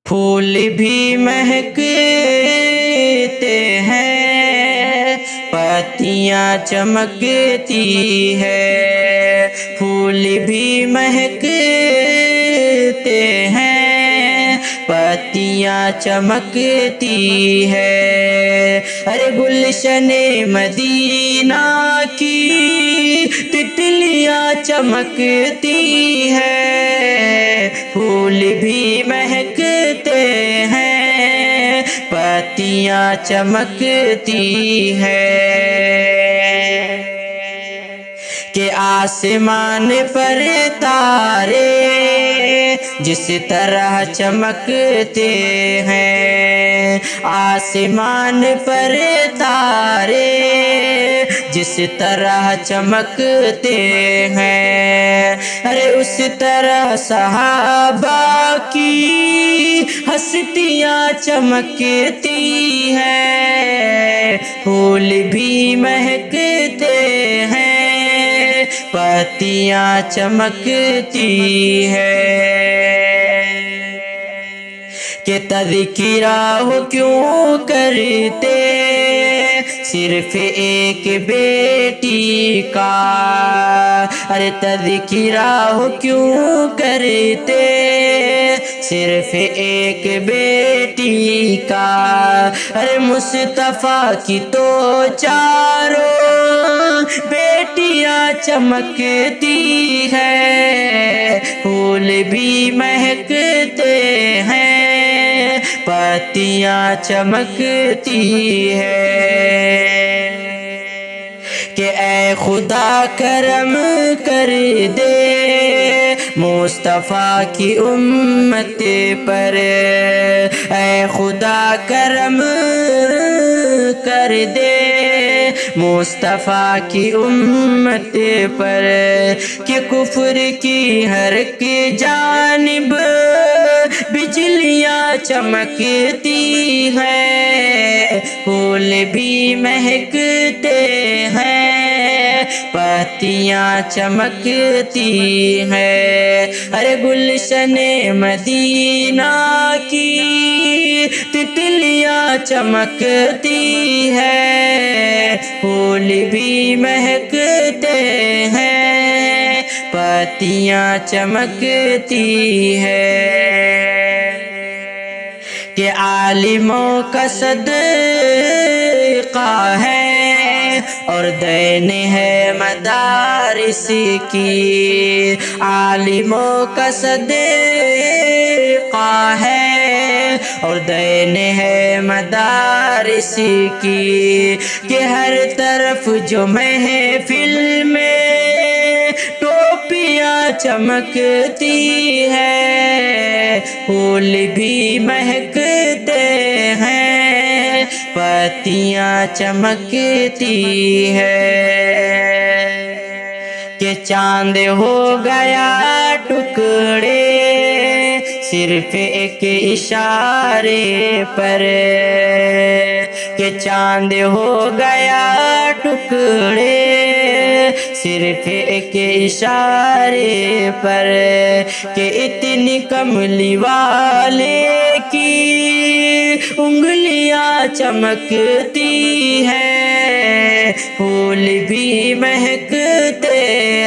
پھول بھی مہکتے ہیں، پتیاں چمکتی ہے، پھول بھی مہکتے ہیں، پتیاں چمکتی ہے۔ ارے گلشن مدینہ کی تتلیاں چمکتی ہے، پھول بھی مہکتے ہیں، پتیاں چمکتی ہے۔ کہ آسمان پر تارے جس طرح چمکتے ہیں، آسمان پر تارے جس طرح چمکتے ہیں، ارے اس طرح صحابہ کی ہستیاں چمکتی ہیں، پھول بھی مہکتے ہیں، پتیاں چمکتی ہے۔ کہ تذکرہ ہو کیوں کرتے صرف ایک بیٹی کا، ارے تذکرہ ہو کیوں کرتے صرف ایک بیٹی کا، ارے مصطفیٰ کی تو چاروں بیٹیاں چمکتی ہے، پھول بھی مہکتے ہیں، پتیاں چمکتی ہے۔ کہ اے خدا کرم کر دے مصطفیٰ کی امت پر، اے خدا کرم کر دے مصطفیٰ کی امت پر، کہ کفر کی ہر کی جانب بجلیاں چمکتی ہیں، پھول بھی مہکتے ہیں، پتیاں چمکتی ہیں۔ ارے گلشن مدینہ کی تتلیاں چمکتی ہے، پھول بھی مہکتے ہیں، پتیاں چمکتی ہے۔ کہ عالموں کا صدقہ ہے اور دین ہے مدارس کی، عالموں کا صدقہ ہے اور دین ہے مدارس کی، کہ ہر طرف جو محفل میں ٹوپیاں چمکتی ہے، پھول بھی مہکتے ہیں، پتیاں چمکتی ہے۔ کہ چاند ہو گیا ٹکڑے صرف ایک اشارے پر، کہ چاند ہو گیا ٹکڑے صرف ایک اشارے پر، کہ اتنی کملی والے کی انگلیاں چمکتی ہیں، پھول بھی مہکتے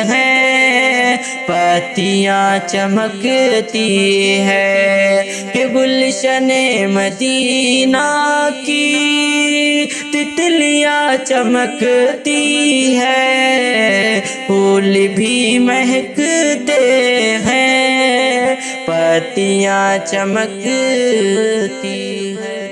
ہیں، پتیاں چمکتی ہے۔ کہ گلشن مدینہ کی تتلیاں چمکتی ہے، پھول بھی مہکتے ہیں، پتیاں چمکتی ہے۔